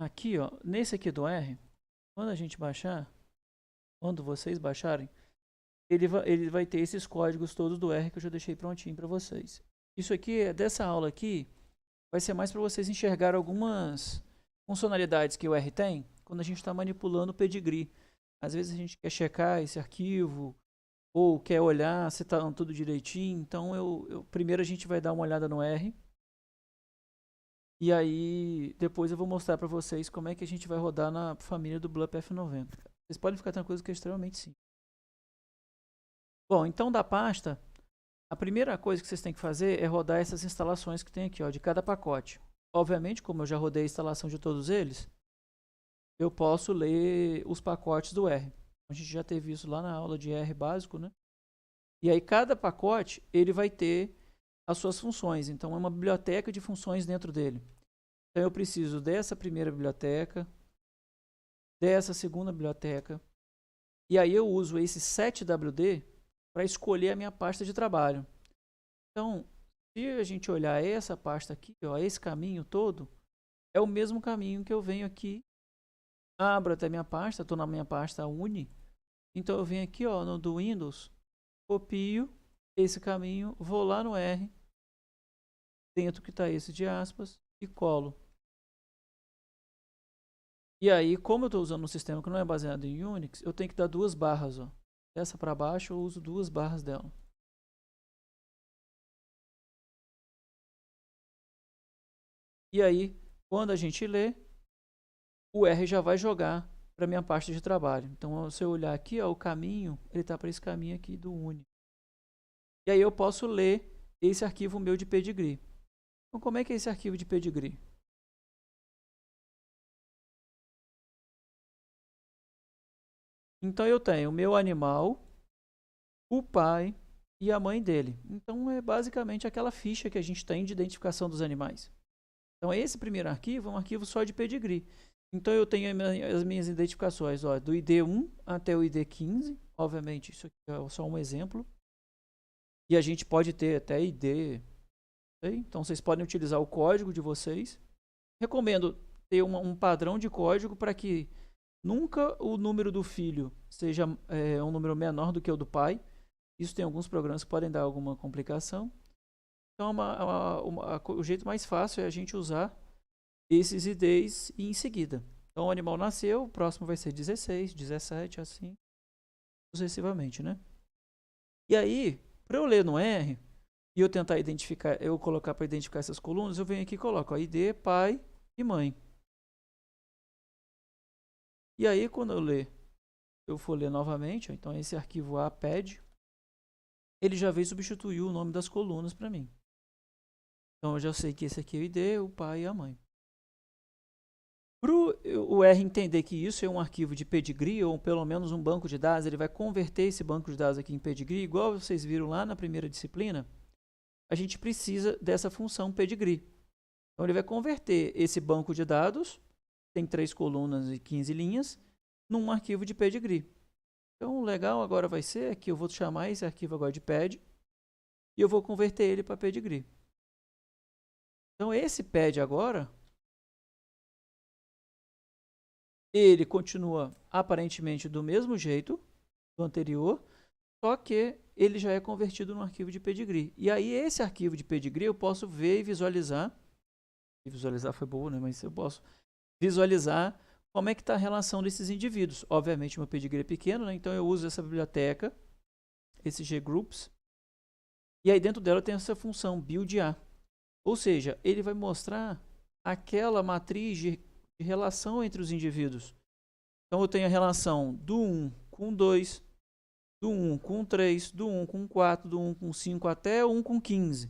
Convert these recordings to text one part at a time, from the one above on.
aqui, ó, nesse aqui do R, quando a gente baixar, quando vocês baixarem, ele vai ter esses códigos todos do R que eu já deixei prontinho para vocês. Isso aqui, dessa aula aqui, vai ser mais para vocês enxergar algumas funcionalidades que o R tem quando a gente está manipulando o pedigree. Às vezes a gente quer checar esse arquivo ou quer olhar se está tudo direitinho. Então, primeiro a gente vai dar uma olhada no R. E aí, depois eu vou mostrar para vocês como é que a gente vai rodar na família do Blup F90. Vocês podem ficar tranquilos que é extremamente simples. Bom, então da pasta, a primeira coisa que vocês têm que fazer é rodar essas instalações que tem aqui, ó, de cada pacote. Obviamente, como eu já rodei a instalação de todos eles, eu posso ler os pacotes do R. A gente já teve isso lá na aula de R básico, né? E aí cada pacote, ele vai ter as suas funções. Então é uma biblioteca de funções dentro dele. Então eu preciso dessa primeira biblioteca, dessa segunda biblioteca. E aí eu uso esse setwd para escolher a minha pasta de trabalho. Então, se a gente olhar essa pasta aqui, ó, esse caminho todo, é o mesmo caminho que eu venho aqui, abro até minha pasta, estou na minha pasta Uni. Então eu venho aqui, ó, no do Windows, copio esse caminho, vou lá no R, dentro que está esse de aspas, e colo. E aí, como eu estou usando um sistema que não é baseado em Unix, eu tenho que dar duas barras, ó. Dessa para baixo eu uso duas barras dela. E aí, quando a gente lê, o R já vai jogar para minha pasta de trabalho. Então, se eu olhar aqui, ó, o caminho, ele está para esse caminho aqui do Uni. E aí eu posso ler esse arquivo meu de pedigree. Então, como é que é esse arquivo de pedigree? Então, eu tenho o meu animal, o pai e a mãe dele. Então, é basicamente aquela ficha que a gente tem de identificação dos animais. Então, esse primeiro arquivo é um arquivo só de pedigree. Então, eu tenho as minhas identificações, ó, do ID1 até o ID15. Obviamente, isso aqui é só um exemplo. E a gente pode ter até ID. Então, vocês podem utilizar o código de vocês. Recomendo ter um padrão de código para que nunca o número do filho seja um número menor do que o do pai. Isso tem alguns programas que podem dar alguma complicação. Então, o jeito mais fácil é a gente usar esses IDs e em seguida. Então, o animal nasceu, o próximo vai ser 16, 17, assim sucessivamente, né? E aí, para eu ler no R e eu tentar identificar, eu colocar para identificar essas colunas, eu venho aqui e coloco ó, ID, pai e mãe. E aí, quando eu for ler novamente, ó, então esse arquivo append, ele já veio substituir o nome das colunas para mim. Então, eu já sei que esse aqui é o ID, o pai e a mãe. Para o R entender que isso é um arquivo de pedigree, ou pelo menos um banco de dados, ele vai converter esse banco de dados aqui em pedigree, igual vocês viram lá na primeira disciplina, a gente precisa dessa função pedigree. Então, ele vai converter esse banco de dados, tem 3 colunas e 15 linhas, num arquivo de pedigree. Então, o legal agora vai ser que eu vou chamar esse arquivo agora de ped, e eu vou converter ele para pedigree. Então, esse ped agora, ele continua aparentemente do mesmo jeito do anterior, só que ele já é convertido num arquivo de pedigree. E aí esse arquivo de pedigree eu posso ver e visualizar. E visualizar foi boa, né? Mas eu posso visualizar como é que está a relação desses indivíduos. Obviamente meu pedigree é pequeno, né? Então eu uso essa biblioteca, esse groups, e aí dentro dela tem essa função build_a. Ou seja, ele vai mostrar aquela matriz de relação entre os indivíduos. Então eu tenho a relação do 1 com 2, do 1 com 3, do 1 com 4, do 1 com 5 até o 1 com 15.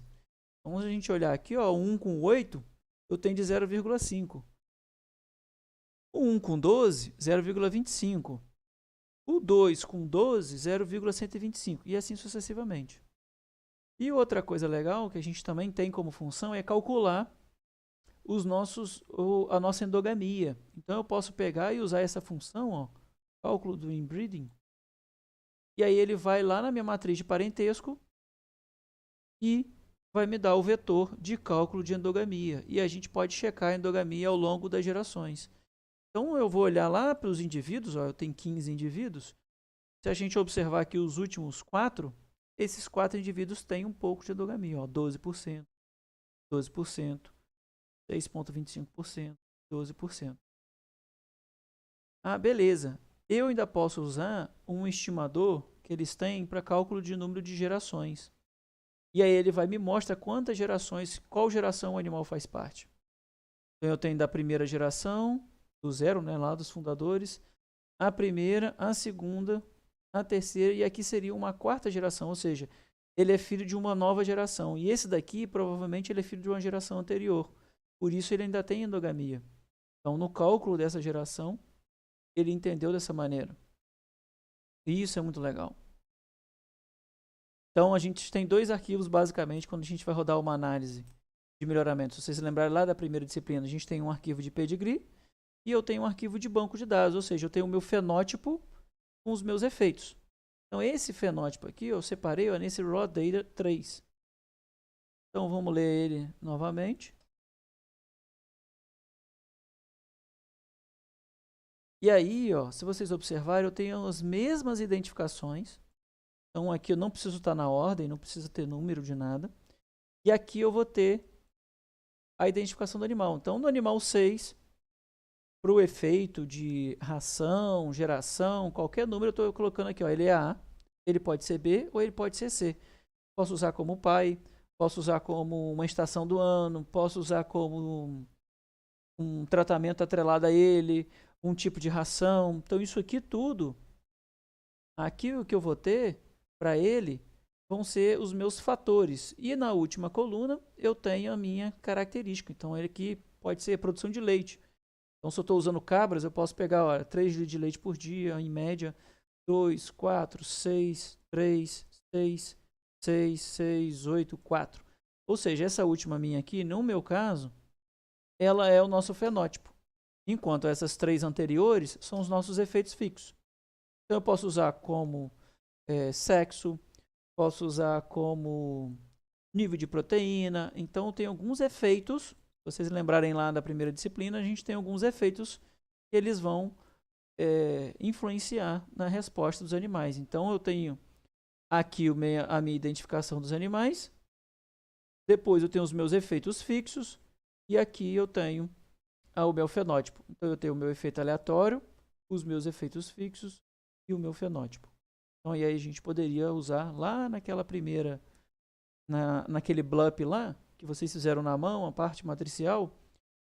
Então, se a gente olhar aqui, ó, o 1 com 8, eu tenho de 0,5. O 1 com 12, 0,25. O 2 com 12, 0,125. E assim sucessivamente. E outra coisa legal que a gente também tem como função é calcular a nossa endogamia. Então, eu posso pegar e usar essa função, ó, cálculo do inbreeding. E aí ele vai lá na minha matriz de parentesco e vai me dar o vetor de cálculo de endogamia. E a gente pode checar a endogamia ao longo das gerações. Então, eu vou olhar lá para os indivíduos, ó, eu tenho 15 indivíduos. Se a gente observar aqui os últimos 4, esses 4 indivíduos têm um pouco de endogamia, ó, 12%, 12%, 6,25%, 12%. Ah, beleza. Eu ainda posso usar um estimador que eles têm para cálculo de número de gerações. E aí ele vai me mostrar quantas gerações, qual geração o animal faz parte. Então eu tenho da primeira geração, do zero, né, lá dos fundadores, a primeira, a segunda, a terceira, e aqui seria uma quarta geração, ou seja, ele é filho de uma nova geração. E esse daqui, provavelmente, ele é filho de uma geração anterior. Por isso ele ainda tem endogamia. Então, no cálculo dessa geração, ele entendeu dessa maneira. E isso é muito legal. Então, a gente tem 2 arquivos, basicamente, quando a gente vai rodar uma análise de melhoramento. Se vocês se lembrarem lá da primeira disciplina, a gente tem um arquivo de pedigree e eu tenho um arquivo de banco de dados, ou seja, eu tenho o meu fenótipo com os meus efeitos. Então, esse fenótipo aqui eu separei ó, nesse raw data 3. Então, vamos ler ele novamente. E aí, ó, se vocês observarem, eu tenho as mesmas identificações. Então, aqui eu não preciso estar na ordem, não precisa ter número de nada. E aqui eu vou ter a identificação do animal. Então, no animal 6, para o efeito de ração, geração, qualquer número, eu estou colocando aqui, ó, ele é A, ele pode ser B ou ele pode ser C. Posso usar como pai, posso usar como uma estação do ano, posso usar como um tratamento atrelado a ele, um tipo de ração. Então, isso aqui tudo, aqui o que eu vou ter para ele vão ser os meus fatores. E na última coluna eu tenho a minha característica. Então, ele aqui pode ser produção de leite. Então, se eu estou usando cabras, eu posso pegar olha, 3 litros de leite por dia, em média, 2, 4, 6, 3, 6, 6, 6, 8, 4. Ou seja, essa última minha aqui, no meu caso, ela é o nosso fenótipo. Enquanto essas 3 anteriores são os nossos efeitos fixos. Então, eu posso usar como sexo, posso usar como nível de proteína. Então, tem alguns efeitos. Se vocês lembrarem lá da primeira disciplina, a gente tem alguns efeitos que eles vão influenciar na resposta dos animais. Então, eu tenho aqui a minha identificação dos animais. Depois, eu tenho os meus efeitos fixos. E aqui eu tenho o meu fenótipo. Então, eu tenho o meu efeito aleatório, os meus efeitos fixos e o meu fenótipo. Então, e aí a gente poderia usar lá naquela primeira, naquele BLUP lá, que vocês fizeram na mão, a parte matricial.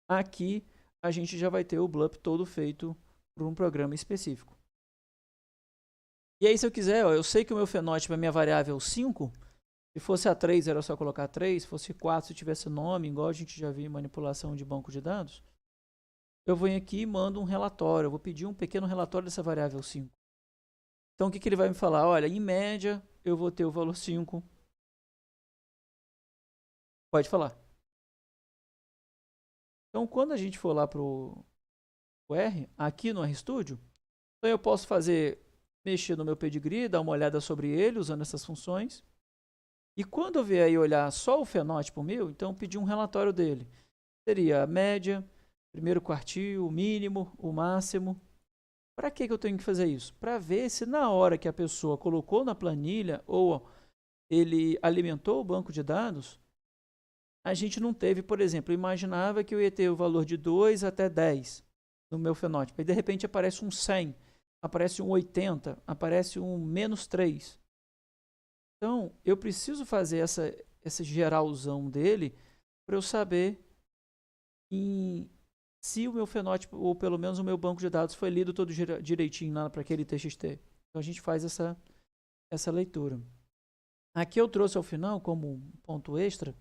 Aqui a gente já vai ter o BLUP todo feito por um programa específico. E aí, se eu quiser, ó, eu sei que o meu fenótipo é minha variável 5. Se fosse a 3, era só colocar 3. Se fosse 4, se tivesse nome, igual a gente já viu em manipulação de banco de dados. Eu venho aqui e mando um relatório. Eu vou pedir um pequeno relatório dessa variável 5. Então, o que ele vai me falar? Olha, em média, eu vou ter o valor 5. Pode falar. Então, quando a gente for lá para o R, aqui no RStudio, então eu posso mexer no meu pedigree, dar uma olhada sobre ele, usando essas funções. E quando eu vier aí olhar só o fenótipo meu, então pedir um relatório dele. Seria a média, primeiro quartil, o mínimo, o máximo. Para que eu tenho que fazer isso? Para ver se na hora que a pessoa colocou na planilha ou ele alimentou o banco de dados, a gente não teve, por exemplo, eu imaginava que eu ia ter o valor de 2 até 10 no meu fenótipo. E de repente aparece um 100, aparece um 80, aparece um menos 3. Então, eu preciso fazer essa geralzão dele para eu saber se o meu fenótipo, ou pelo menos o meu banco de dados, foi lido todo direitinho lá para aquele TXT. Então, a gente faz essa leitura. Aqui eu trouxe ao final, como um ponto extra,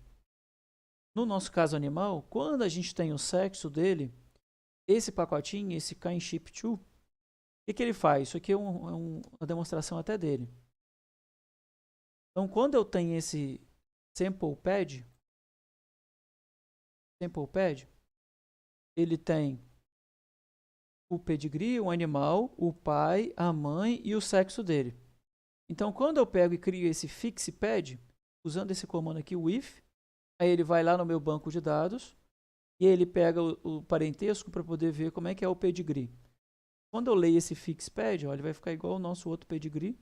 no nosso caso animal, quando a gente tem o sexo dele, esse pacotinho, esse kinship2, o que ele faz? Isso aqui é uma demonstração até dele. Então, quando eu tenho esse sample pad, ele tem o pedigree, o animal, o pai, a mãe e o sexo dele. Então, quando eu pego e crio esse fixpad, usando esse comando aqui, o if, aí ele vai lá no meu banco de dados, e ele pega o parentesco para poder ver como é que é o pedigree. Quando eu leio esse fixped, ó, ele vai ficar igual ao nosso outro pedigree,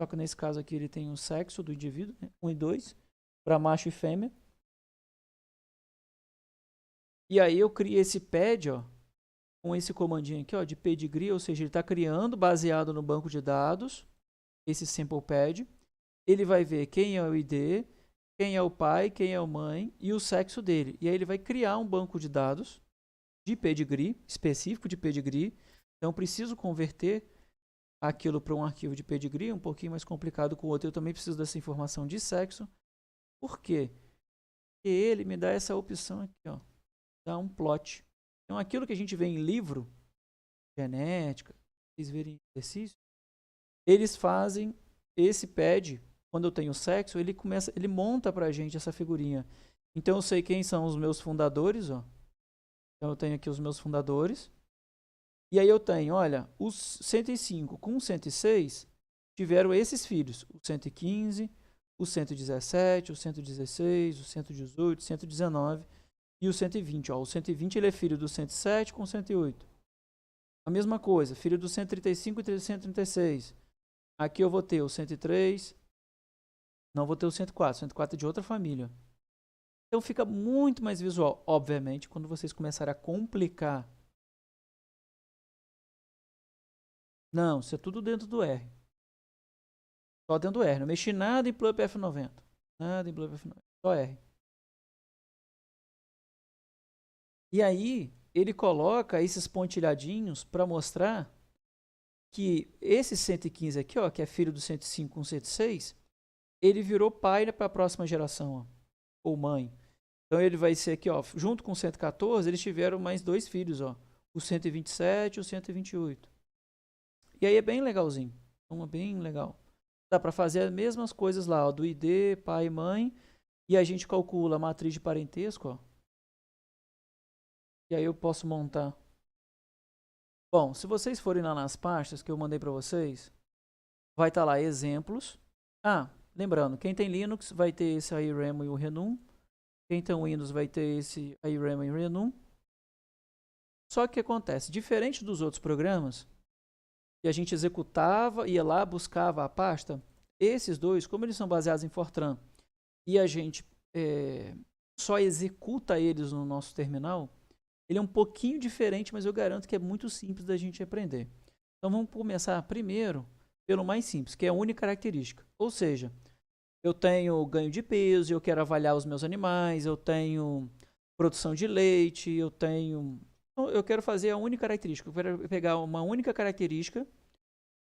só que nesse caso aqui ele tem o sexo do indivíduo, né? 1 e 2, para macho e fêmea. E aí eu crio esse ped, ó, com esse comandinho aqui, ó, de pedigree, ou seja, ele está criando baseado no banco de dados, esse sample pad. Ele vai ver quem é o ID, quem é o pai, quem é a mãe e o sexo dele. E aí ele vai criar um banco de dados de pedigree, específico de pedigree. Então, eu preciso converter aquilo para um arquivo de pedigree, um pouquinho mais complicado com o outro. Eu também preciso dessa informação de sexo. Por quê? Porque ele me dá essa opção aqui, ó, dá um plot. Então, aquilo que a gente vê em livro, genética, vocês verem exercício, eles fazem esse pad, quando eu tenho sexo, ele monta pra gente essa figurinha. Então eu sei quem são os meus fundadores, ó. Então eu tenho aqui os meus fundadores. E aí eu tenho, olha, os 105 com 106 tiveram esses filhos, o 115, o 117, o 116, o 118, o 119 e o 120. Ó. O 120 ele é filho do 107 com 108. A mesma coisa, filho do 135 e 136. Aqui eu vou ter o 103, não vou ter o 104, 104 é de outra família. Então fica muito mais visual. Obviamente, quando vocês começarem a complicar. Não, isso é tudo dentro do R. Só dentro do R. Não mexi nada em Plup F90. Nada em Plup F90. Só R. E aí, ele coloca esses pontilhadinhos para mostrar que esse 115 aqui, ó, que é filho do 105 com 106, ele virou pai para a próxima geração, ó, ou mãe. Então ele vai ser aqui, ó, junto com o 114, eles tiveram mais dois filhos, ó, o 127 e o 128. E aí é bem legalzinho, é bem legal. Dá para fazer as mesmas coisas lá, ó, do ID, pai e mãe, e a gente calcula a matriz de parentesco, ó. E aí eu posso montar. Bom, se vocês forem lá nas pastas que eu mandei para vocês, vai estar lá exemplos. Ah, lembrando, quem tem Linux vai ter esse IREM e o Renum. Quem tem Windows vai ter esse IREM e o Renum. Só que o que acontece? Diferente dos outros programas, que a gente executava, ia lá, buscava a pasta, esses dois, como eles são baseados em Fortran, e a gente só executa eles no nosso terminal, ele é um pouquinho diferente, mas eu garanto que é muito simples da gente aprender. Então vamos começar primeiro pelo mais simples, que é a única característica. Ou seja, eu tenho ganho de peso, eu quero avaliar os meus animais, eu tenho produção de leite, eu quero fazer a única característica, eu quero pegar uma única característica,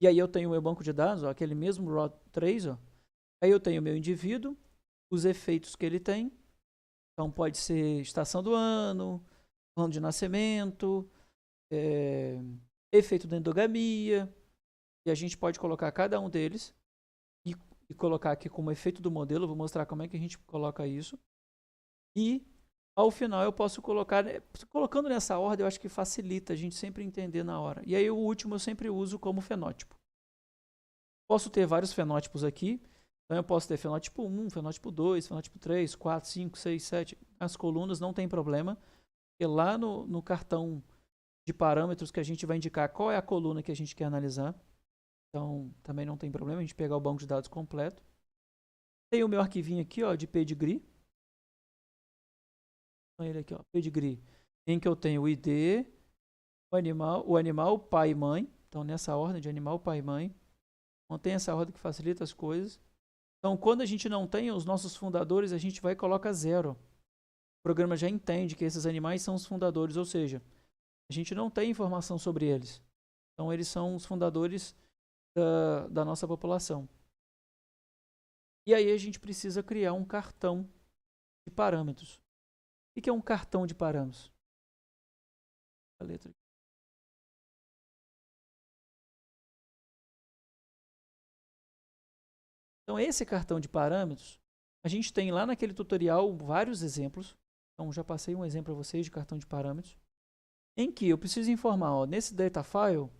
e aí eu tenho o meu banco de dados, ó, aquele mesmo raw3, ó. Aí eu tenho o meu indivíduo, os efeitos que ele tem, então pode ser estação do ano de nascimento, efeito da endogamia, e a gente pode colocar cada um deles e colocar aqui como efeito do modelo. Eu vou mostrar como é que a gente coloca isso. E ao final eu posso colocar, colocando nessa ordem, eu acho que facilita a gente sempre entender na hora. E aí o último eu sempre uso como fenótipo. Posso ter vários fenótipos aqui. Então eu posso ter fenótipo 1, fenótipo 2, fenótipo 3, 4, 5, 6, 7. As colunas não tem problema. Porque lá no cartão de parâmetros que a gente vai indicar qual é a coluna que a gente quer analisar. Então, também não tem problema a gente pegar o banco de dados completo. Tem o meu arquivinho aqui, ó, de pedigree. Então, ele aqui, ó, pedigree, em que eu tenho o ID, o animal, pai e mãe. Então, nessa ordem de animal, pai e mãe. Não tem essa ordem que facilita as coisas. Então, quando a gente não tem os nossos fundadores, a gente vai e coloca 0. O programa já entende que esses animais são os fundadores, ou seja, a gente não tem informação sobre eles. Então, eles são os fundadores da nossa população. E aí a gente precisa criar um cartão de parâmetros. O que é um cartão de parâmetros? A letra aqui. Então, esse cartão de parâmetros, a gente tem lá naquele tutorial vários exemplos. Então, já passei um exemplo para vocês de cartão de parâmetros, em que eu preciso informar, ó, nesse data file,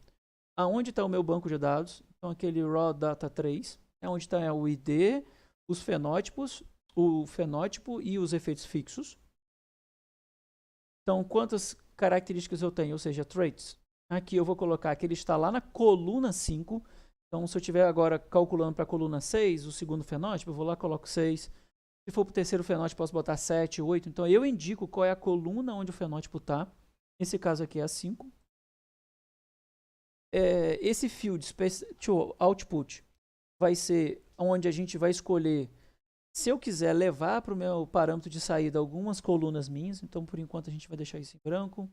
aonde está o meu banco de dados. Então, aquele raw data 3, é onde está o ID, os fenótipos, o fenótipo e os efeitos fixos. Então, quantas características eu tenho? Ou seja, traits. Aqui eu vou colocar que ele está lá na coluna 5. Então, se eu estiver agora calculando para a coluna 6, o segundo fenótipo, eu vou lá e coloco 6. Se for para o terceiro fenótipo, posso botar 7, 8. Então, eu indico qual é a coluna onde o fenótipo está. Nesse caso aqui é a 5. Esse field to output vai ser onde a gente vai escolher, se eu quiser levar para o meu parâmetro de saída algumas colunas minhas. Então, por enquanto, a gente vai deixar isso em branco.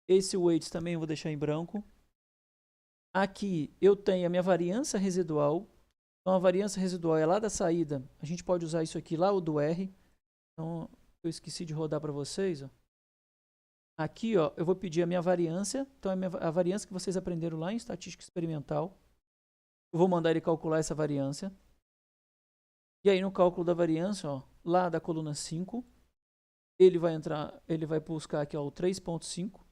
Esse weights também eu vou deixar em branco. Aqui eu tenho a minha variância residual. Então, a variância residual é lá da saída. A gente pode usar isso aqui lá, o do R. Então, eu esqueci de rodar para vocês. Ó. Aqui, ó, eu vou pedir a minha variância. Então, a variância que vocês aprenderam lá em estatística experimental. Eu vou mandar ele calcular essa variância. E aí, no cálculo da variância, ó, lá da coluna 5, ele vai buscar aqui ó, o 3.5.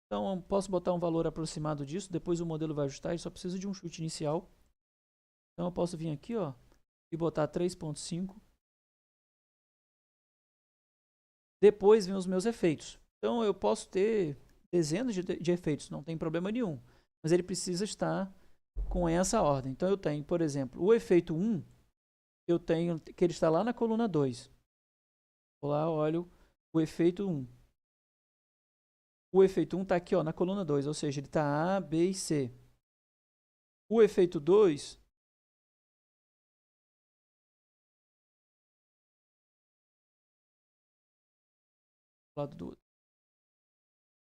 Então, eu posso botar um valor aproximado disso. Depois o modelo vai ajustar. Ele só precisa de um chute inicial. Então, eu posso vir aqui ó, e botar 3.5. Depois vem os meus efeitos. Então, eu posso ter dezenas de efeitos, não tem problema nenhum. Mas ele precisa estar com essa ordem. Então, eu tenho, por exemplo, o efeito 1, eu tenho que ele está lá na coluna 2. Vou lá, olho o efeito 1. O efeito 1 está aqui ó, na coluna 2, ou seja, ele está A, B e C. O efeito 2... lado do outro.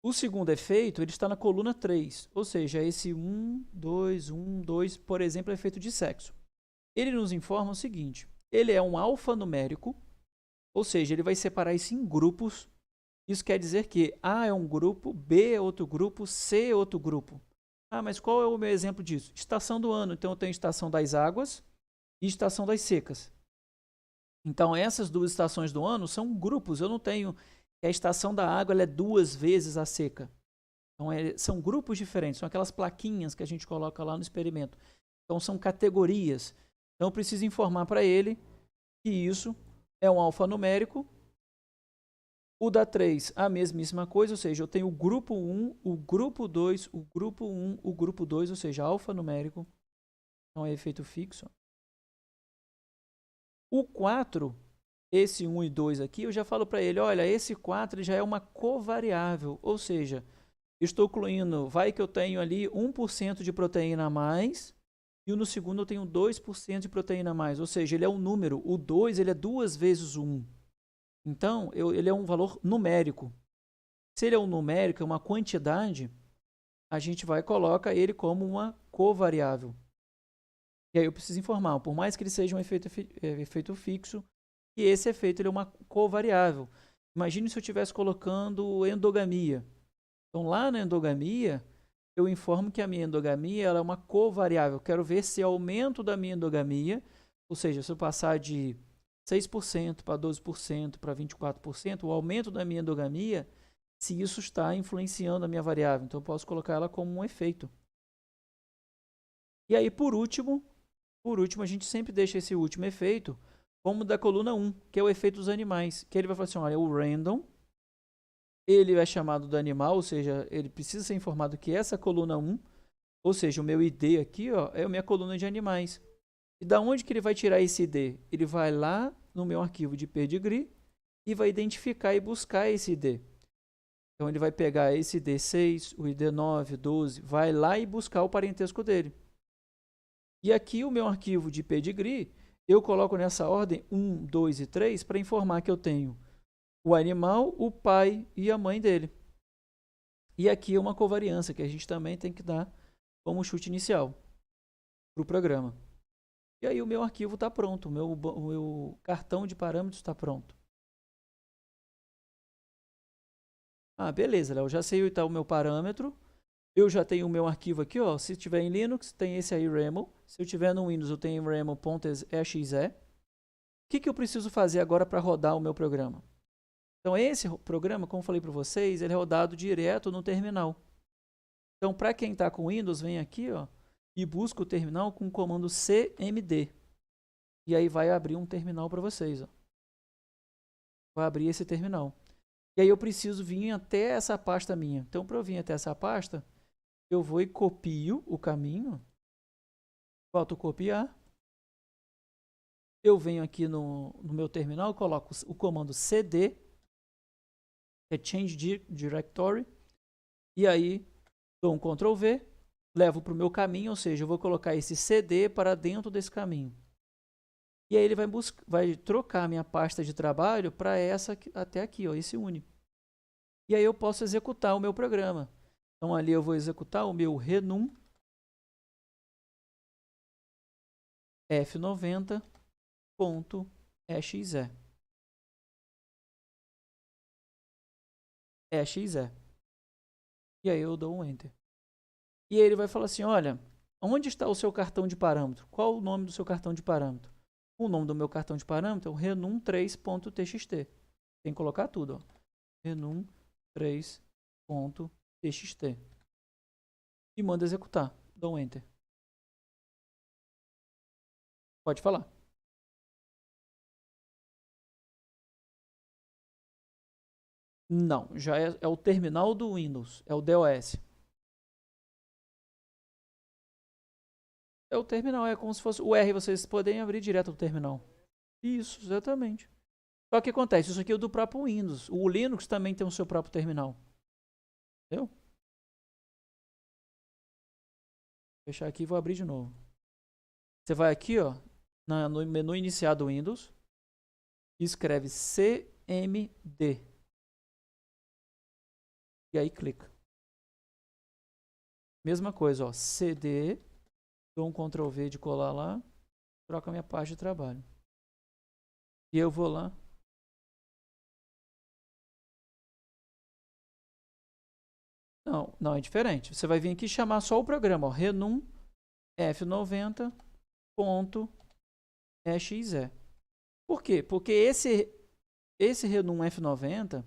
O segundo efeito, ele está na coluna 3, ou seja, esse 1, 2, 1, 2, por exemplo, é efeito de sexo. Ele nos informa o seguinte, ele é um alfanumérico, ou seja, ele vai separar isso em grupos. Isso quer dizer que A é um grupo, B é outro grupo, C é outro grupo. Ah, mas qual é o meu exemplo disso? Estação do ano, então eu tenho estação das águas e estação das secas. Então, essas duas estações do ano são grupos, eu não tenho... A estação da água ela é 2 vezes a seca. Então, são grupos diferentes, são aquelas plaquinhas que a gente coloca lá no experimento. Então, são categorias. Então, eu preciso informar para ele que isso é um alfanumérico. O da 3, a mesmíssima coisa, ou seja, eu tenho o grupo 1, o grupo 2, o grupo 1, o grupo 2, ou seja, alfanumérico. Então, é efeito fixo. O 4... esse 1 e 2 aqui, eu já falo para ele, olha, esse 4 já é uma covariável, ou seja, estou incluindo, vai que eu tenho ali 1% de proteína a mais, e no segundo eu tenho 2% de proteína a mais, ou seja, ele é um número, o 2 ele é 2 vezes o 1. Então, ele é um valor numérico. Se ele é um numérico, é uma quantidade, a gente vai colocar ele como uma covariável. E aí eu preciso informar, por mais que ele seja um efeito fixo, e esse efeito ele é uma covariável. Imagine se eu estivesse colocando endogamia. Então, lá na endogamia, eu informo que a minha endogamia ela é uma covariável. Eu quero ver se o aumento da minha endogamia, ou seja, se eu passar de 6% para 12%, para 24%, o aumento da minha endogamia, se isso está influenciando a minha variável. Então, eu posso colocar ela como um efeito. E aí, por último, a gente sempre deixa esse último efeito como da coluna 1, que é o efeito dos animais. Que ele vai falar assim, olha, o random, ele é chamado do animal, ou seja, ele precisa ser informado que essa coluna 1, ou seja, o meu ID aqui, ó, é a minha coluna de animais. E da onde que ele vai tirar esse ID? Ele vai lá no meu arquivo de pedigree e vai identificar e buscar esse ID. Então, ele vai pegar esse ID 6, o ID 9, 12, vai lá e buscar o parentesco dele. E aqui o meu arquivo de pedigree, eu coloco nessa ordem 1, 2 e 3 para informar que eu tenho o animal, o pai e a mãe dele. E aqui é uma covariância que a gente também tem que dar como chute inicial para o programa. E aí o meu arquivo está pronto, o meu cartão de parâmetros está pronto. Ah, beleza, Léo, já sei o meu parâmetro. Eu já tenho o meu arquivo aqui, ó. Se tiver em Linux, tem esse aí, Remo. Se eu tiver no Windows, eu tenho remo.exe. O que eu preciso fazer agora para rodar o meu programa? Então, esse programa, como eu falei para vocês, ele é rodado direto no terminal. Então, para quem está com Windows, vem aqui ó, e busca o terminal com o comando cmd. E aí vai abrir um terminal para vocês. Ó. Vai abrir esse terminal. E aí eu preciso vir até essa pasta minha. Então, para eu vir até essa pasta, eu vou e copio o caminho. Volto a copiar. Eu venho aqui no meu terminal, coloco o comando cd, que é Change Directory. E aí, dou um Ctrl V, levo para o meu caminho, ou seja, eu vou colocar esse cd para dentro desse caminho. E aí ele vai trocar a minha pasta de trabalho para essa até aqui, ó, esse uni. E aí eu posso executar o meu programa. Então ali eu vou executar o meu renum f90.exe. exe. E aí eu dou um Enter. E aí ele vai falar assim, olha, onde está o seu cartão de parâmetro? Qual o nome do seu cartão de parâmetro? O nome do meu cartão de parâmetro é o renum3.txt. Tem que colocar tudo, ó. renum3.txt. E manda executar. Dou um Enter. Pode falar. Não, já é o terminal do Windows, é o DOS. É o terminal, é como se fosse o R, vocês podem abrir direto do terminal. Isso, exatamente. Só que acontece, isso aqui é do próprio Windows. O Linux também tem o seu próprio terminal. Entendeu? Vou fechar aqui e vou abrir de novo. Você vai aqui, ó, no menu iniciar do Windows, e escreve CMD. E aí clica. Mesma coisa, ó, CD, dou um Ctrl V de colar lá, troca a minha parte de trabalho. E eu vou lá. Não, não é diferente. Você vai vir aqui chamar só o programa, ó, renum f90.exe. Por quê? Porque esse renum f90,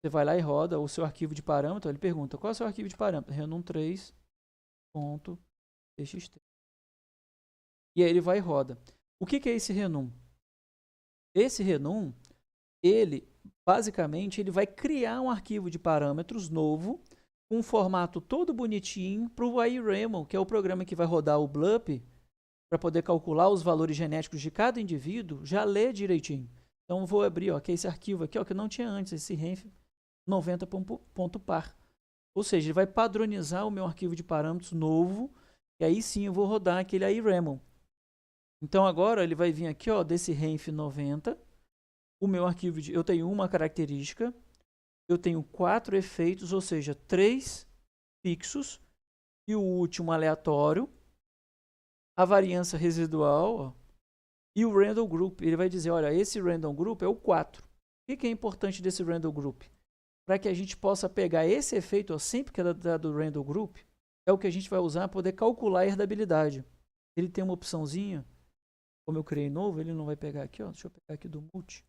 você vai lá e roda o seu arquivo de parâmetro, ele pergunta, qual é o seu arquivo de parâmetro? renum3.txt. E aí ele vai e roda. O que é esse renum? Esse renum, ele, basicamente, ele vai criar um arquivo de parâmetros novo, com um formato todo bonitinho, para o iRamel, que é o programa que vai rodar o BLUP, para poder calcular os valores genéticos de cada indivíduo, já lê direitinho. Então, eu vou abrir, ó, que é esse arquivo aqui, ó, que eu não tinha antes, esse renf90.par. Ou seja, ele vai padronizar o meu arquivo de parâmetros novo, e aí sim eu vou rodar aquele iRamel. Então, agora ele vai vir aqui, ó, desse renf90, o meu arquivo eu tenho uma característica, eu tenho 4 efeitos, ou seja, 3 fixos, e o último aleatório, a variância residual, ó, e o random group. Ele vai dizer, olha, esse random group é o 4. O que é importante desse random group? Para que a gente possa pegar esse efeito, ó, sempre que é do random group, é o que a gente vai usar para poder calcular a herdabilidade. Ele tem uma opçãozinha, como eu criei novo, ele não vai pegar aqui, ó, deixa eu pegar aqui do multi.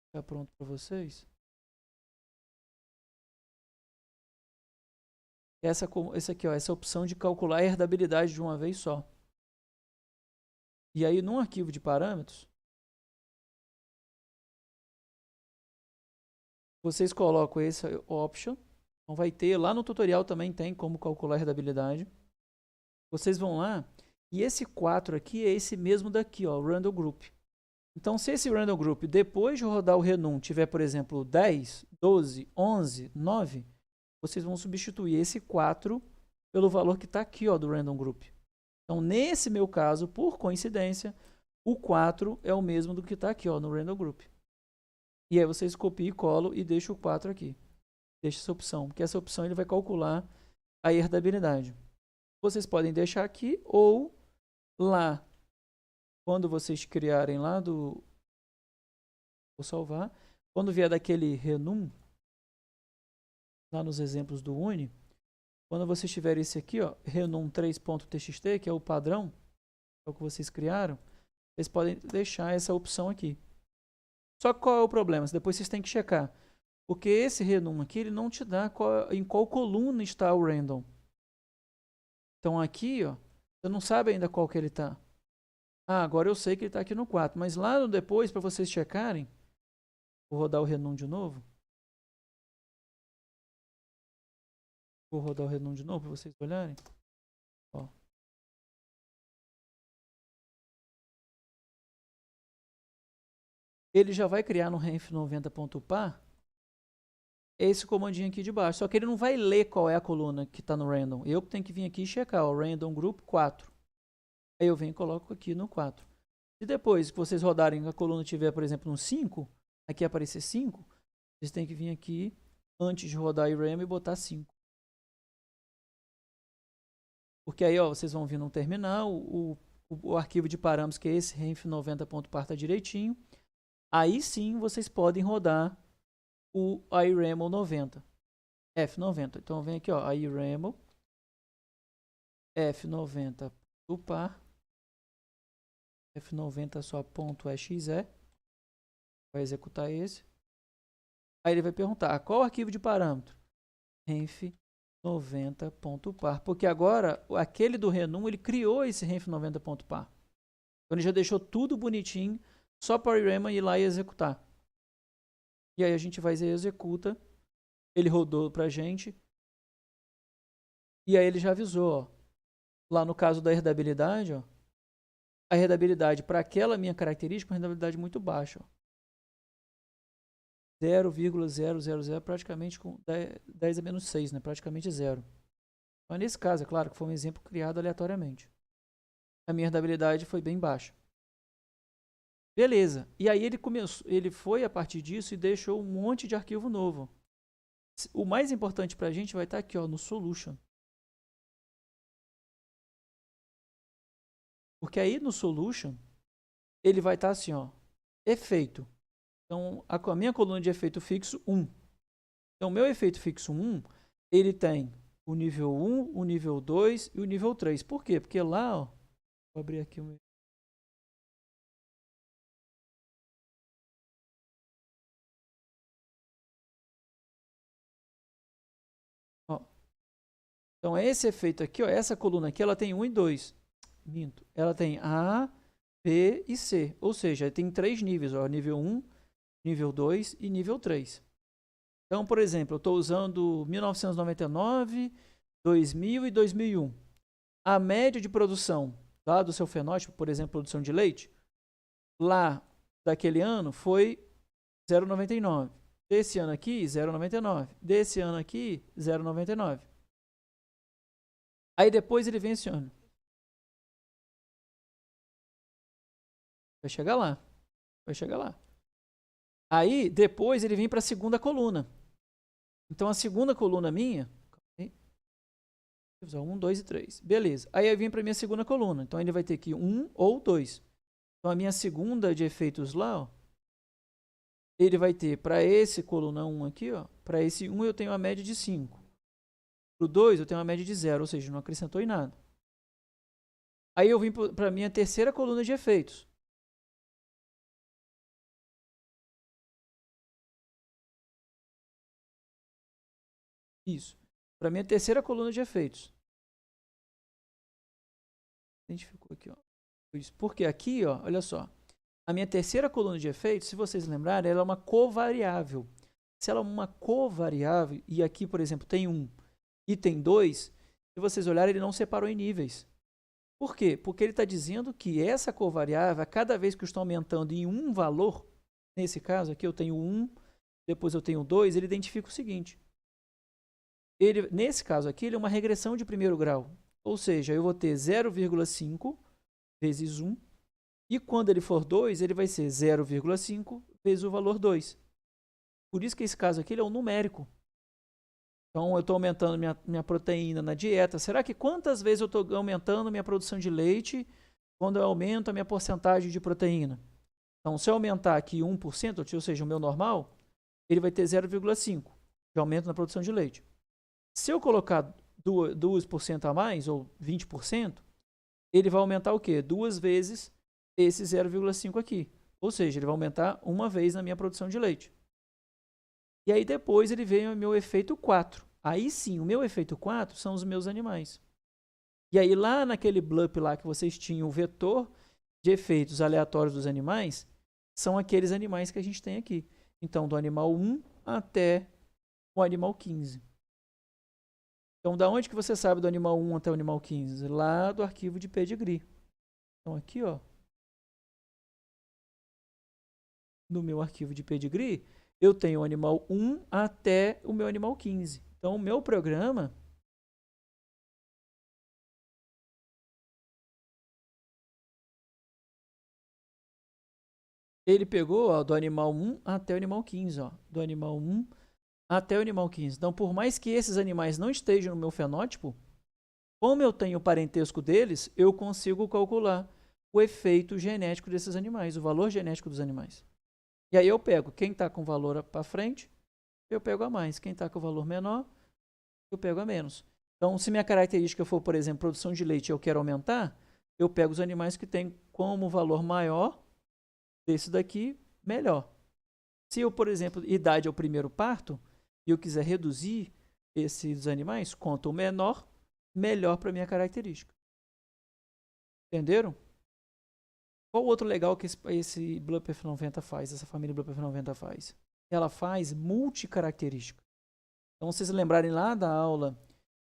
Está pronto para vocês? Essa aqui, ó, essa opção de calcular a herdabilidade de uma vez só. E aí, num arquivo de parâmetros, vocês colocam esse option. Então, vai ter, lá no tutorial também tem como calcular a herdabilidade. Vocês vão lá, e esse 4 aqui é esse mesmo daqui, ó, random group. Então, se esse random group, depois de rodar o renum, tiver, por exemplo, 10, 12, 11, 9, vocês vão substituir esse 4 pelo valor que está aqui, ó, do random group. Então, nesse meu caso, por coincidência, o 4 é o mesmo do que está aqui, ó, no random group. E aí vocês copiam e colam e deixam o 4 aqui. Deixa essa opção, porque essa opção ele vai calcular a herdabilidade. Vocês podem deixar aqui ou lá, quando vocês criarem lá do... Vou salvar. Quando vier daquele renum, lá nos exemplos do Uni, quando vocês tiverem esse aqui, ó, renum3.txt, que é o padrão, é o que vocês criaram, vocês podem deixar essa opção aqui. Só que qual é o problema? Depois vocês têm que checar. Porque esse renum aqui, ele não te dá em qual coluna está o random. Então aqui, ó, você não sabe ainda qual que ele está. Ah, agora eu sei que ele está aqui no 4. Mas lá no depois, para vocês checarem, Vou rodar o renum de novo. Vou rodar o renum de novo para vocês olharem. Ó. Ele já vai criar no renf90.par esse comandinho aqui de baixo. Só que ele não vai ler qual é a coluna que está no random. Eu tenho que vir aqui e checar. O random group 4. Aí eu venho e coloco aqui no 4. Se depois que vocês rodarem a coluna tiver, por exemplo, no 5, aqui aparecer 5, vocês têm que vir aqui antes de rodar o IRAM e botar 5. Porque aí, ó, vocês vão vir no terminal, o arquivo de parâmetros, que é esse renf90.par, tá direitinho. Aí sim vocês podem rodar o iRaml 90, F90. Então vem aqui, ó, iRaml F90.par, F90 só .exe, vai executar esse. Aí ele vai perguntar, qual arquivo de parâmetro? renf90.par, porque agora aquele do renum, ele criou esse renf90.par. Então ele já deixou tudo bonitinho, só para o iRaml ir lá e executar. E aí a gente vai e executa. Ele rodou pra gente. E aí ele já avisou, ó. Lá no caso da herdabilidade, ó. A herdabilidade para aquela minha característica é uma herdabilidade muito baixa, ó. 0,000, praticamente com 10 a menos 6, né? Praticamente zero. Mas nesse caso, é claro que foi um exemplo criado aleatoriamente. A minha herdabilidade foi bem baixa. Beleza. E aí ele foi a partir disso e deixou um monte de arquivo novo. O mais importante para a gente vai estar aqui, ó, no solution. Porque aí no solution ele vai estar assim, ó, efeito. Então a minha coluna de efeito fixo 1. Então o meu efeito fixo 1, ele tem o nível 1, o nível 2 e o nível 3. Por quê? Porque lá, ó, vou abrir aqui o meu. Ó. Então esse efeito aqui, ó, essa coluna aqui, ela tem 1 e 2. Minto. Ela tem A, B e C. Ou seja, tem 3 níveis, ó, nível 1, nível 2 e nível 3. Então, por exemplo, eu estou usando 1999, 2000 e 2001. A média de produção lá do seu fenótipo, por exemplo, produção de leite, lá daquele ano foi 0,99. Desse ano aqui, 0,99. Desse ano aqui, 0,99. Aí depois ele vem esse ano. Vai chegar lá. Vai chegar lá. Aí, depois, ele vem para a segunda coluna. Então, a segunda coluna minha... 1, 2 e 3. Beleza. Aí, eu vim para a minha segunda coluna. Então, ele vai ter aqui 1 ou 2. Então, a minha segunda de efeitos lá, ó, ele vai ter para esse coluna 1 aqui, ó, para esse 1 eu tenho uma média de 5. Para o 2 eu tenho uma média de 0, ou seja, não acrescentou em nada. Aí, eu vim para a minha terceira coluna de efeitos. Isso. Para minha terceira coluna de efeitos. Identificou aqui, ó. Isso. Porque aqui, ó, olha só. A minha terceira coluna de efeitos, se vocês lembrarem, ela é uma covariável. Se ela é uma covariável, e aqui, por exemplo, tem 1 e tem 2, se vocês olharem, ele não separou em níveis. Por quê? Porque ele está dizendo que essa covariável, a cada vez que eu estou aumentando em um valor, nesse caso aqui eu tenho 1, depois eu tenho 2, ele identifica o seguinte. Nesse caso aqui, ele é uma regressão de primeiro grau. Ou seja, eu vou ter 0,5 vezes 1. E quando ele for 2, ele vai ser 0,5 vezes o valor 2. Por isso que esse caso aqui ele é um numérico. Então, eu estou aumentando minha proteína na dieta. Será que quantas vezes eu estou aumentando minha produção de leite quando eu aumento a minha porcentagem de proteína? Então, se eu aumentar aqui 1%, ou seja, o meu normal, ele vai ter 0,5 de aumento na produção de leite. Se eu colocar 2% a mais, ou 20%, ele vai aumentar o quê? 2 vezes esse 0,5 aqui. Ou seja, ele vai aumentar uma vez na minha produção de leite. E aí depois ele vem o meu efeito 4. Aí sim, o meu efeito 4 são os meus animais. E aí lá naquele blup lá que vocês tinham o vetor de efeitos aleatórios dos animais, são aqueles animais que a gente tem aqui. Então, do animal 1 até o animal 15. Então, da onde que você sabe do animal 1 até o animal 15? Lá do arquivo de pedigree. Então, aqui, ó, no meu arquivo de pedigree, eu tenho o animal 1 até o meu animal 15. Então, o meu programa, ele pegou, ó, do animal 1 até o animal 15, ó, do animal 1 até o animal 15. Então, por mais que esses animais não estejam no meu fenótipo, como eu tenho o parentesco deles, eu consigo calcular o efeito genético desses animais, o valor genético dos animais. E aí eu pego quem está com valor para frente, eu pego a mais. Quem está com valor menor, eu pego a menos. Então, se minha característica for, por exemplo, produção de leite e eu quero aumentar, eu pego os animais que têm como valor maior desse daqui, melhor. Se eu, por exemplo, idade é o primeiro parto, e eu quiser reduzir esses animais, quanto menor, melhor para minha característica. Entenderam? Qual outro legal que esse BloodPerf 90 faz, essa família BloodPerf 90 faz? Ela faz multicaracterística. Então, vocês lembrarem lá da aula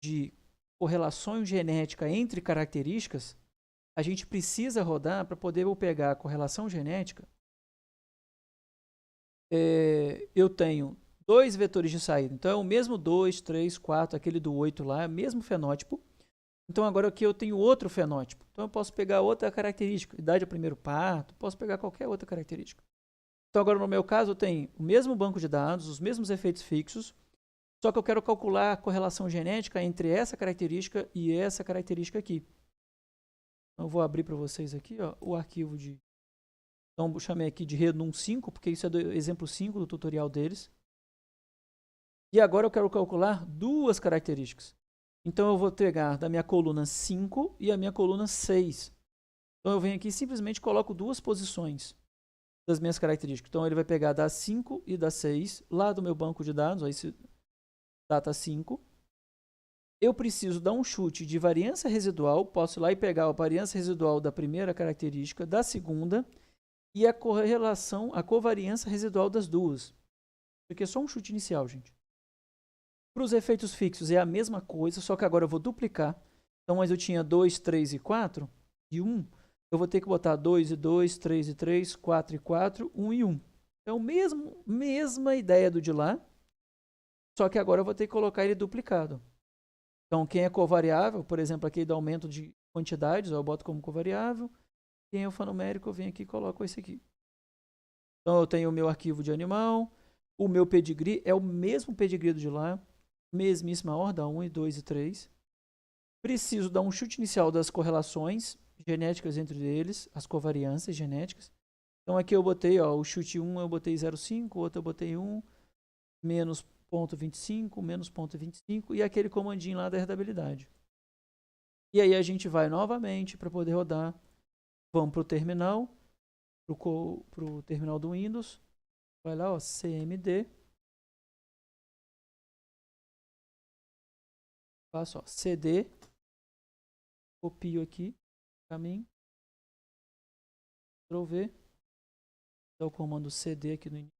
de correlação genética entre características, a gente precisa rodar para poder eu pegar a correlação genética. Eu tenho 2 vetores de saída. Então, é o mesmo 2, 3, 4, aquele do 8 lá, é o mesmo fenótipo. Então, agora aqui eu tenho outro fenótipo. Então, eu posso pegar outra característica. Idade ao primeiro parto, posso pegar qualquer outra característica. Então, agora no meu caso, eu tenho o mesmo banco de dados, os mesmos efeitos fixos, só que eu quero calcular a correlação genética entre essa característica e essa característica aqui. Então, eu vou abrir para vocês aqui, ó, o arquivo de... Então, eu chamei aqui de Renum 5, porque isso é do exemplo 5 do tutorial deles. E agora eu quero calcular duas características. Então, eu vou pegar da minha coluna 5 e a minha coluna 6. Então, eu venho aqui e simplesmente coloco duas posições das minhas características. Então, ele vai pegar da 5 e da 6, lá do meu banco de dados, ó, esse data 5. Eu preciso dar um chute de variância residual, posso ir lá e pegar a variância residual da primeira característica, da segunda, e a correlação, a covariância residual das duas. Isso aqui é só um chute inicial, gente. Para os efeitos fixos é a mesma coisa, só que agora eu vou duplicar. Então, mas eu tinha 2, 3 e 4 e 1. Eu vou ter que botar 2 e 2, 3 e 3, 4 e 4, 1 e 1. Então, mesma ideia do de lá, só que agora eu vou ter que colocar ele duplicado. Então, quem é covariável, por exemplo, aqui do aumento de quantidades, eu boto como covariável. Quem é alfanumérico, eu venho aqui e coloco esse aqui. Então, eu tenho o meu arquivo de animal, o meu pedigree é o mesmo pedigree do de lá, mesmíssima ordem, 1 e 2 e 3. Preciso dar um chute inicial das correlações genéticas entre eles, as covariâncias genéticas. Então, aqui eu botei, ó, o chute 1 eu botei 0,5, o outro eu botei 1, menos 0,25, menos 0,25 e aquele comandinho lá da herdabilidade. E aí a gente vai novamente para poder rodar. Vamos para o terminal, para o terminal do Windows. Vai lá, ó, cmd. Faço, ó, cd. Copio aqui, caminho. Ctrl+V. Dá o comando cd aqui no início.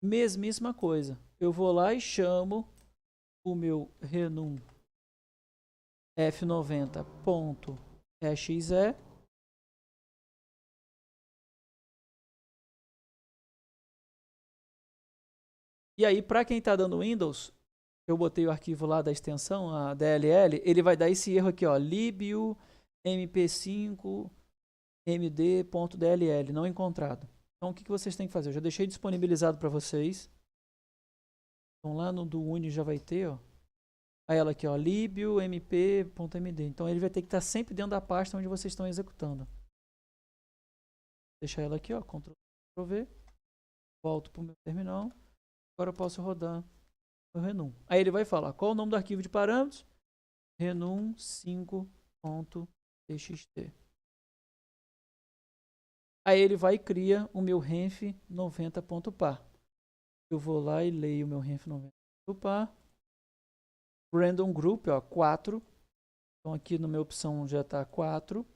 Mesmíssima coisa. Eu vou lá e chamo o meu renum f90.exe. E aí, para quem está dando Windows, eu botei o arquivo lá da extensão, a DLL, ele vai dar esse erro aqui, ó, libio mp5 md.dll, não encontrado. Então, o que vocês têm que fazer? Eu já deixei disponibilizado para vocês. Então, lá no do Uni já vai ter, ó. Aí ela aqui, ó, libio mp.md. Então, ele vai ter que estar sempre dentro da pasta onde vocês estão executando. Vou deixar ela aqui, ó, Ctrl+V. Volto para o meu terminal. Agora eu posso rodar o renum. Aí ele vai falar qual o nome do arquivo de parâmetros? renum5.txt. Aí ele vai e cria o meu renf 90.par. Eu vou lá e leio o meu renf 90.par. Random group, ó, 4. Então aqui na minha opção já está 4. O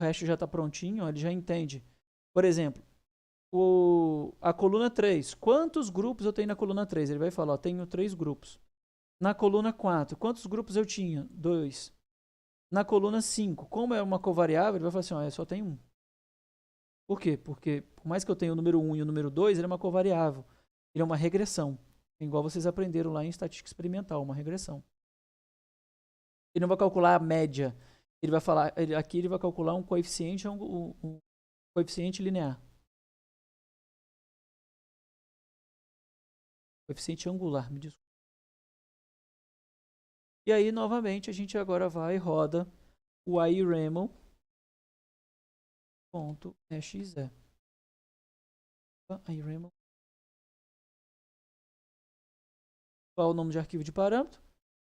resto já está prontinho, ó, ele já entende. Por exemplo, a coluna 3. Quantos grupos eu tenho na coluna 3? Ele vai falar, ó, tenho 3 grupos. Na coluna 4, quantos grupos eu tinha? 2. Na coluna 5, como é uma covariável, ele vai falar assim, ó, eu só tenho 1. Por quê? Porque por mais que eu tenha o número 1 e o número 2, ele é uma covariável. Ele é uma regressão. Igual vocês aprenderam lá em estatística experimental, uma regressão. Ele não vai calcular a média. Ele vai falar, aqui ele vai calcular um coeficiente, um coeficiente linear. Coeficiente angular, me desculpa. E aí, novamente, a gente agora vai e roda o iremel.exe. Iremel. Qual é o nome de arquivo de parâmetro?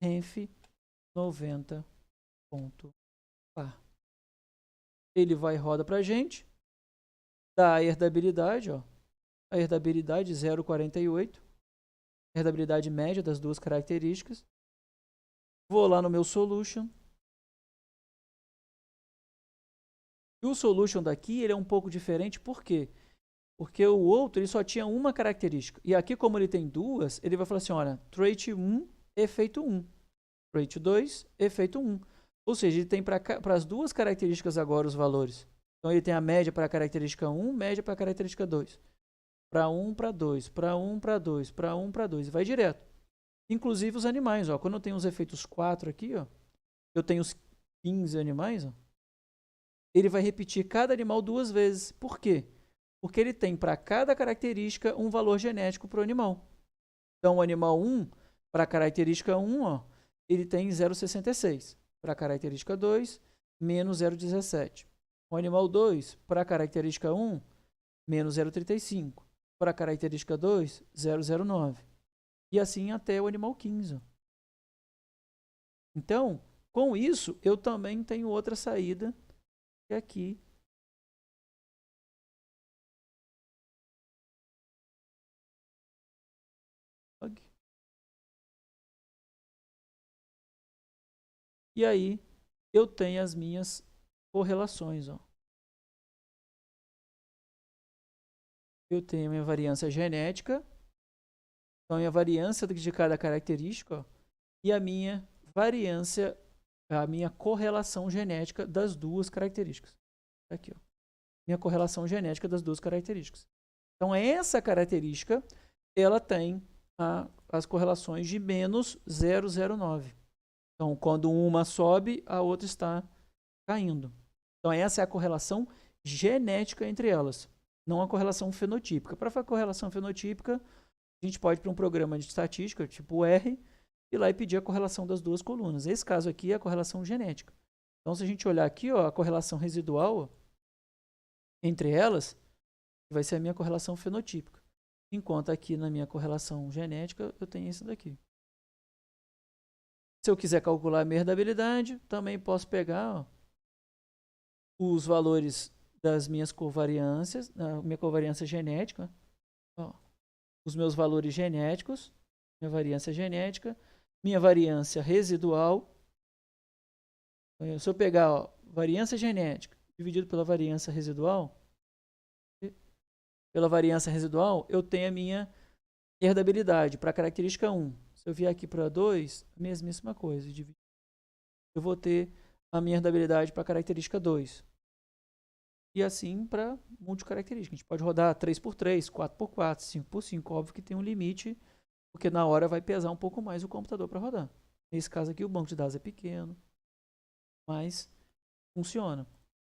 Renf90.par. Ele vai e roda para a gente. Dá a herdabilidade, ó. A herdabilidade 0,48. Herdabilidade média das duas características. Vou lá no meu solution. E o solution daqui ele é um pouco diferente, por quê? Porque o outro ele só tinha uma característica. E aqui, como ele tem duas, ele vai falar assim, olha, trait 1, efeito 1. Trait 2, efeito 1. Ou seja, ele tem para as duas características agora os valores. Então, ele tem a média para a característica 1, média para a característica 2. Para 1, para 2, para 1, para 2, para 1, para 2. E vai direto. Inclusive os animais, ó. Quando eu tenho os efeitos 4 aqui, ó, eu tenho os 15 animais, ó, ele vai repetir cada animal 2 vezes. Por quê? Porque ele tem para cada característica um valor genético para o animal. Então, o animal 1, para a característica 1, ó, ele tem 0,66. Para a característica 2, menos 0,17. O animal 2, para a característica 1, menos 0,35. Para a característica 2, 0,09. E assim até o animal 15. Então, com isso, eu também tenho outra saída, que é aqui. E aí, eu tenho as minhas correlações. Ó. Eu tenho a minha variância genética, então a minha variância de cada característica, ó, e a minha variância, a minha correlação genética das duas características. Aqui, ó. Minha correlação genética das duas características. Então, essa característica, ela tem as correlações de menos 0,09. Então, quando uma sobe, a outra está caindo. Então, essa é a correlação genética entre elas, não a correlação fenotípica. Para fazer a correlação fenotípica, a gente pode ir para um programa de estatística, tipo R, e lá e pedir a correlação das duas colunas. Esse caso aqui é a correlação genética. Então, se a gente olhar aqui, ó, a correlação residual ó, entre elas, vai ser a minha correlação fenotípica. Enquanto aqui na minha correlação genética, eu tenho isso daqui. Se eu quiser calcular a minha herdabilidade, também posso pegar ó, os valores das minhas covariâncias, a minha covariância genética, ó, os meus valores genéticos, minha variância genética, minha variância residual. Se eu pegar ó, variância genética dividido pela variância residual, eu tenho a minha herdabilidade para a característica 1. Se eu vier aqui para 2, a mesma coisa. Eu vou ter a minha herdabilidade para a característica 2. E assim para multicaracterística. A gente pode rodar 3x3, 4x4, 5x5. Óbvio que tem um limite, porque na hora vai pesar um pouco mais o computador para rodar. Nesse caso aqui, o banco de dados é pequeno, mas funciona.